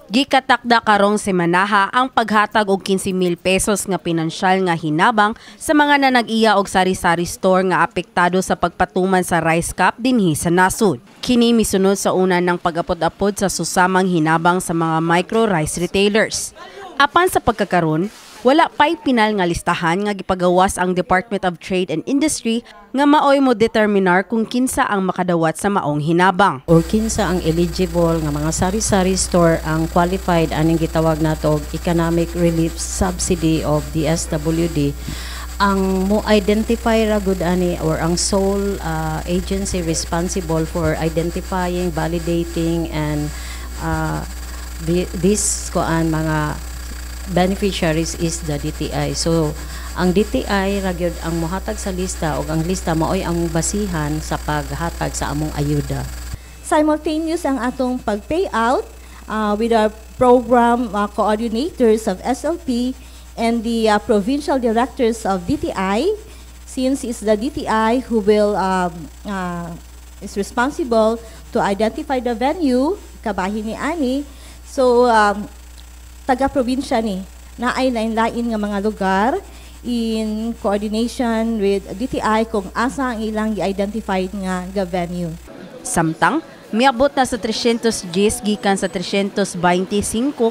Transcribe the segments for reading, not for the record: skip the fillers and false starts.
Gikatakda karong semanaha ang paghatag og 15,000 pesos nga pinansyal nga hinabang sa mga nanag-iya og sari-sari store nga apektado sa pagpatuman sa rice cap dinhi sa nasod. Kini misunod sa una ng pag-apod-apod sa susamang hinabang sa mga micro rice retailers. Apan sa pagkakaron, wala pa'y pinal nga listahan nga gipagawas ang Department of Trade and Industry nga maoy mo determinar kung kinsa ang makadawat sa maong hinabang. Or kinsa ang eligible nga mga sari-sari store ang qualified aning gitawag nato og Economic Relief Subsidy of DSWD. Ang mo identify ra gud ani or ang sole agency responsible for identifying, validating and this mga beneficiaries is the DTI. So, ang DTI ragyod ang mohatag sa lista o ang lista maoy ang basihan sa paghatag sa among ayuda. Simultaneous ang atong pag-payout with our program coordinators of SLP and the provincial directors of DTI, since it's the DTI who will is responsible to identify the venue kabahin ni ani. So, taga-probinsya ni na ay lain-lain nga mga lugar in coordination with DTI kung asa ang ilang i-identified nga venue. Samtang, miabot na sa 310 gikan sa 325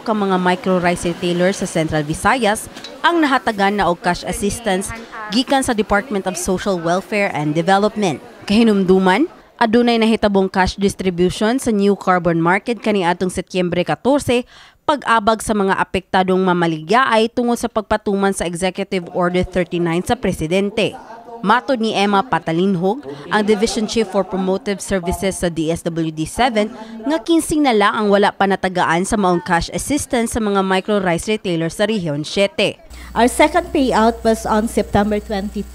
ka mga micro rice retailers sa Central Visayas ang nahatagan na og cash assistance gikan sa Department of Social Welfare and Development. Kahinumduman, adunay nahitabong cash distribution sa New Carbon Market kaniadtong Setyembre 14 pag-abag sa mga apektadong mamaligyaay tungod sa pagpatuman sa Executive Order 39 sa Presidente. Matod ni Emma Patalinhog, ang Division Chief for Promotive Services sa DSWD-7, nga 15 na lang ang wala pa natagaan sa maong cash assistance sa mga micro rice retailers sa Rehiyon 7. Our second payout was on September 22.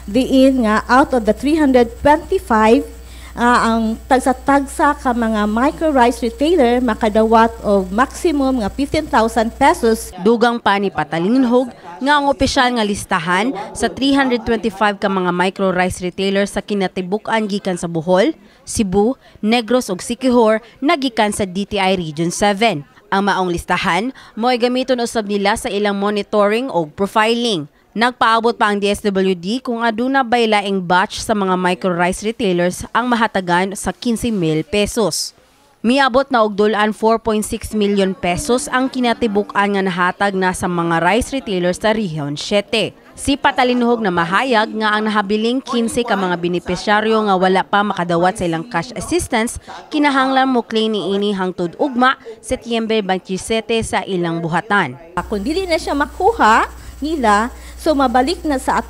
Diin nga out of the 325, ang tagsa-tagsa ka mga micro rice retailer makadawat og maximum nga 15,000 pesos. Dugang pa ni Patalinhog nga ang opisyal nga listahan sa 325 ka mga micro rice retailers sa kinatibuk-an gikan sa Bohol, Cebu, Negros ug Siquijor nagikan sa DTI Region 7. Ang maong listahan mo'y gamiton usab nila sa ilang monitoring o profiling. Nagpaabot pa ang DSWD kung aduna bay laing batch sa mga micro rice retailers ang mahatagan sa 15,000 pesos. Miabot na og dulan 4.6 million pesos ang kinatibuk-an nga nahatag na sa mga rice retailers sa Rehiyon 7. Si Patalinhog na mahayag nga ang nahabiling 15 ka mga benepisyaryo nga wala pa makadawat sa ilang cash assistance kinahanglan mo claim niini hangtod ugma Setyembre 27 sa ilang buhatan. Kung dili na siya makuha nila, so mabalik na sa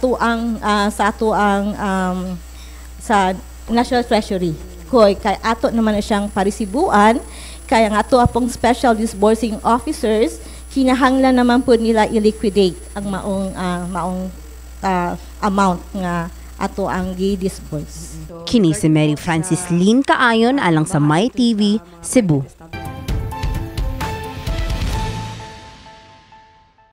National Treasury. Kay ato naman na siyang parisibuan, kaya nga ato apong special disbursing officers, kinahanglan naman po nila i-liquidate ang maong amount nga ato ang gi-disburse. Kini si Mary Francis Lynn Kaayon alang sa My TV, Cebu.